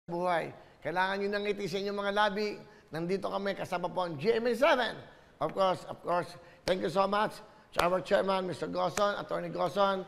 buhay. Kailangan nyo nang ngiti sa inyong mga labi. Nandito kami, kasama po ang GMA7. Of course, thank you so much to our chairman, Mr. Goson, Attorney Goson,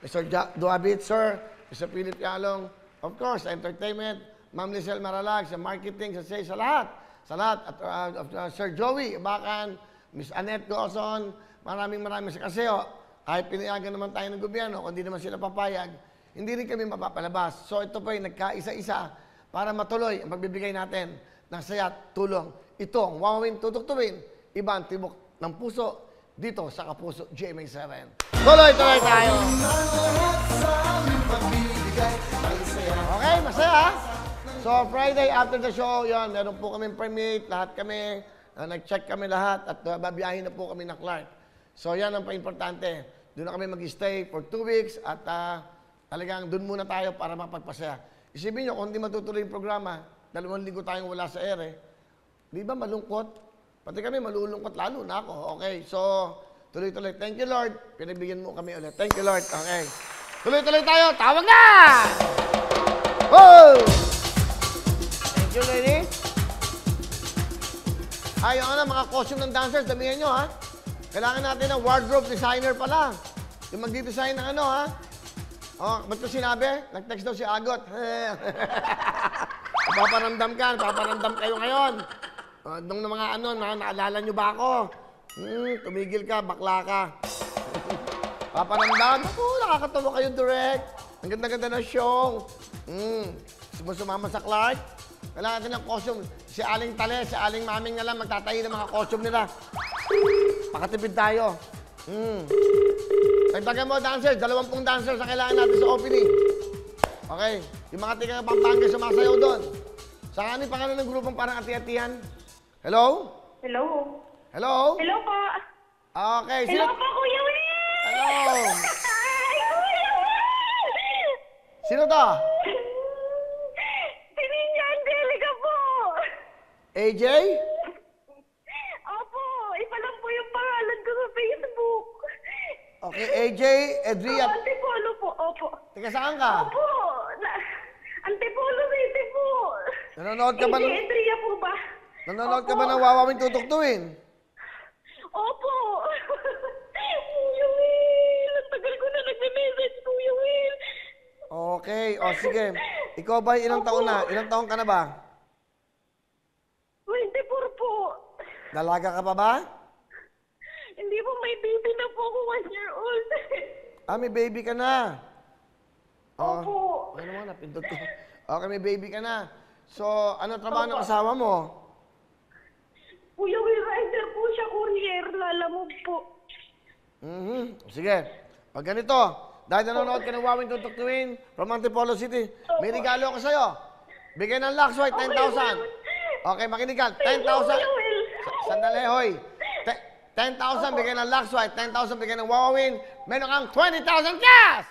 Mr. Duabit, sir, Mr. Philip Yalong, of course, entertainment, Ma'am Lizelle Maralag, sa marketing, sa sales, sa lahat. Sa lahat, at Sir Joey, Bakan, Miss Annette Goson, maraming sa kaseo. Kahit pinayagan naman tayo ng gobyerno, kung di naman sila papayag, hindi rin kami mapapalabas. So ito po ay nagkaisa-isa para matuloy ang pagbibigay natin ng saya at tulong. Ito ang wawawin, tutuktuin, ibang tibok ng puso dito sa Kapuso GMA7. Tuloy-tuloy tayo! Okay, masaya. So Friday after the show, yon, meron po kaming permit, lahat kami, nag-check kami lahat at babiyahin na po kami ng Clark. So yan ang pa-importante. Doon na kami mag-stay for 2 weeks at talagang doon muna tayo para mapagpasaya. Isipin nyo, kung hindi matutuloy yung programa, 2 linggo tayong wala sa ere, di ba malungkot? Pati kami malulungkot, lalo na ako. Okay, so tuloy-tuloy. Thank you, Lord. Pinibigyan mo kami ulit. Thank you, Lord. Okay. Tuloy-tuloy tayo. Tawag na! Oh! Thank you, ladies. Ayaw na, mga costume ng dancers, damihan nyo, ha? Kailangan natin ng wardrobe designer pala. Yung magdi-design ng ano, ha? Oh, ba't ko sinabi? Nag-text daw si Agot. Paparamdam kayo ngayon. Nung mga ano, naalala nyo ba ako? Tumigil ka, bakla ka. Paparamdam, ako, nakakatawa kayo direct. Ang ganda-ganda ng show. Sumama sa Clark. Kailangan natin ng costume. Si Aling Tale, si Aling Maming na lang magtatayo ng mga costume nila. Pakatipid tayo. Tagdagan mo, dancers. 20 dancers ang kailangan natin sa opening. Okay. Yung mga tiga ng Pampanga sumasayaw doon. Saan ano yung pangalan ng grupong parang ati-atihan? Hello? Hello? Hello? Hello po. Okay. Hello po, Kuya Will! Hello? Ay, Kuya Will! Sino to? Si Ninja Angelica po. AJ? Opo, iba lang po yung pangalan ko sa Facebook. Okay, AJ, Edria. Antipolo po, opo. Teka, saan ka? Opo, Antipolo City po. Nanonood ka ba? Edria po ba? Nanonood ka ba ng wawawing tutuktuin? Opo. Kuya Will, ang tagal ko na nagme-message, Kuya Will. Okay, o sige. Ikaw ba ilang taon na? Ilang taon ka na ba? 24 po. Dalaga ka pa ba? Hindi po, may baby na po ako, 1 year old. May baby ka na. Opo. Ano mo, napindot ko. Okay, may baby ka na. So, ano trabaho ng asawa mo? Kuya Will, rider po siya, courier, lalamog po. Sige. Pag ganito, dahil nanonood ka ng Wawing Tutuktuin from Antipolo City, may regalo ako sa'yo. Bigay ng Luxwhite, 10,000. Okay, makinig ka. 10,000. Sandali, hoy. 10,000 bigay ng Luxwhite, 10,000 bigay ng Wawawin. Meron kang 20,000 cash!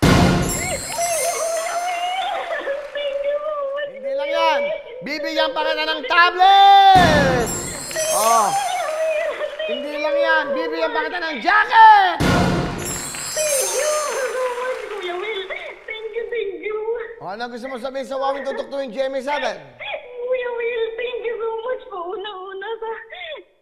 Hindi lang yan. Bibigyan pa kita ng tablet! Oh. Hindi lang yan. Bibigyan pa kita ng jacket! Thank you so much, Kuya Will. Thank you. Ano gusto mo sabihin sa Wawing Tutuktuin GMA7? Kuya Will, thank you so much po. Una-una sa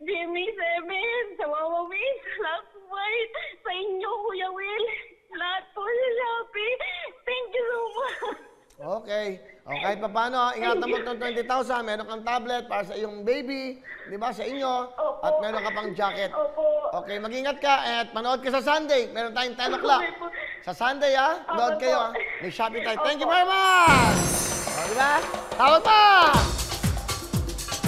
GMA7, sa Wawawin, sa Luxwhite, sa inyo, Kuya Will. Lahat po sa Shopee. Thank you so much. Okay. O kahit pa paano, ingatan mo itong 20,000. Meron kang tablet para sa iyong baby, di ba, sa inyo. Opo. At meron ka pang jacket. Opo. Okay, mag-ingat ka at manood ka sa Sunday. Meron tayong 10 o'clock. Okay po. Sa Sunday, ha? Manood Opo. kayo, ha? May Shopee tayo. Thank you very much! O, di ba? Tawag pa!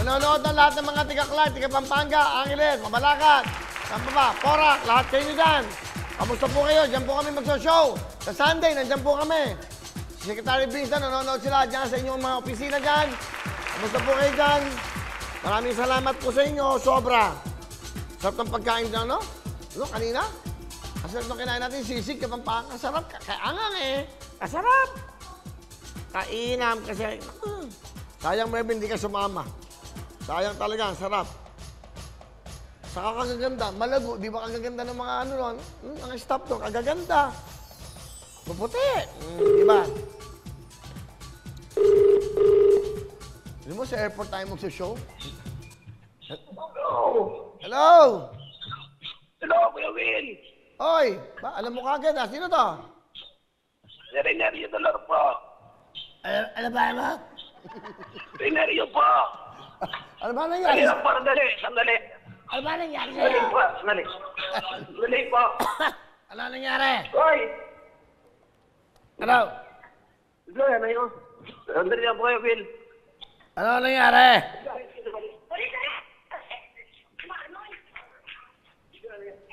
Manonood ng lahat ng mga tiga-Clark, tiga-Pampanga, Angeles, Mabalacat, saan pa ba? Porac, lahat kayo nyo dyan. Kamusta po kayo? Diyan po kami mag-show. Sa Sunday, nandyan po kami. Secretary Vincent, nanonood sila dyan sa inyong mga opisina dyan. Kamusta po kayo dyan? Maraming salamat po sa inyo. Sobra. Sarap ng pagkain dyan, no? Ano, kanina? Kasarap ng kinain natin, sisig, Kapampangan. Kasarap. Kaangang eh. Kasarap. Kainam kasi. Sayang, Mervin, hindi ka sumama. Sayang talaga, ang sarap. Saka kagaganda. Malago, di ba kagaganda ng mga ano nun? Ang staff doon, kagaganda. Maputi. Di ba? mo sa airport tayo magsa-show? Hello! Hello? Hello, Kuya Will! Oy, alam mo kagad ah. Sino to? Renario Dolor po. Ano ba mo? Renario po. Ano ba nangyari? Sandali. Ano ba nangyari Sandali sa'yo? po, sandali. Sandali po. Ano nangyari? Hoy! Ano? Ano yun? Sandali lang po, Kuya Will. Ano nangyari?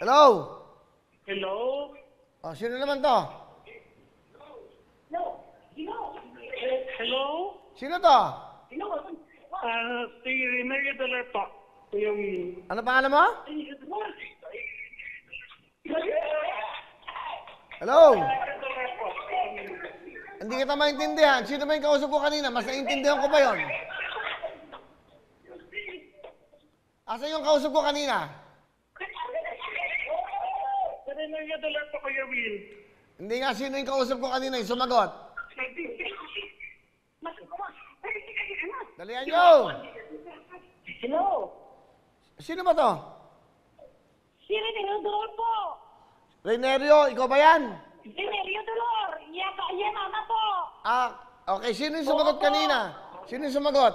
Hello? Hello? Oh, sino naman to? Hello? Sino to? Si Renario Dolor po. Kuya Will. Ano pangalan mo? Hello? Hindi kita maintindihan. Sino ba yung kausap ko kanina? Mas naiintindihan ko ba yon? Asa yung kausap ko kanina? Renario Dolor po, Kuya Will. Hindi nga sino yung kausap ko kanina yung sumagot. Dalihan nyo! Hello? Sino ba to? Si Renario Dolor po. Renerio, ikaw ba yan? Renario Dolor. Yan, mama po. Ah, okay. Sino yung sumagot kanina? Sino yung sumagot?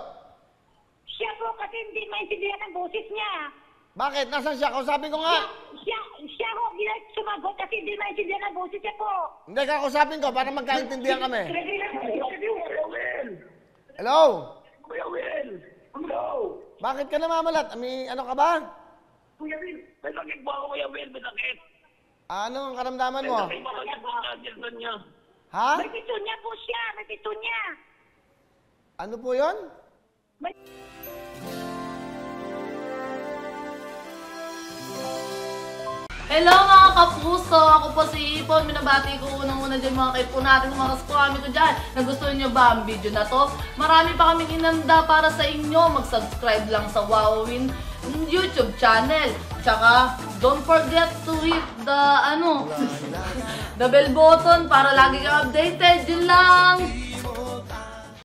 Siya po kasi hindi maintindihan ang boses niya. Bakit? Nasaan siya? Kausapin ko nga. Siya ho, hindi sumagot kasi hindi maintindihan ang boses niya po. Hindi, kakausapin ko para magkaintindihan kami. Kuya Will. Hello? Kuya Will. Hello? Bakit ka namamalat? Ano ka ba? Kuya Will. May sakit po ako, Kuya Will. May sakit. Ano ang karamdaman mo? May sakit po sa Gilson niya. Ha? May pitunya po siya, may pitunya. Ano po yon? Hello mga kapuso! Ako po si Ipon. Minabati ko unang-una dyan mga kaipo natin, mga kaskwami ko dyan. Nagustuhan nyo ba ang video na to? Marami pa kaming inanda para sa inyo. Mag-subscribe lang sa Wowin YouTube channel. Tsaka, don't forget to hit the, the bell button para lagi kang updated. Yun lang!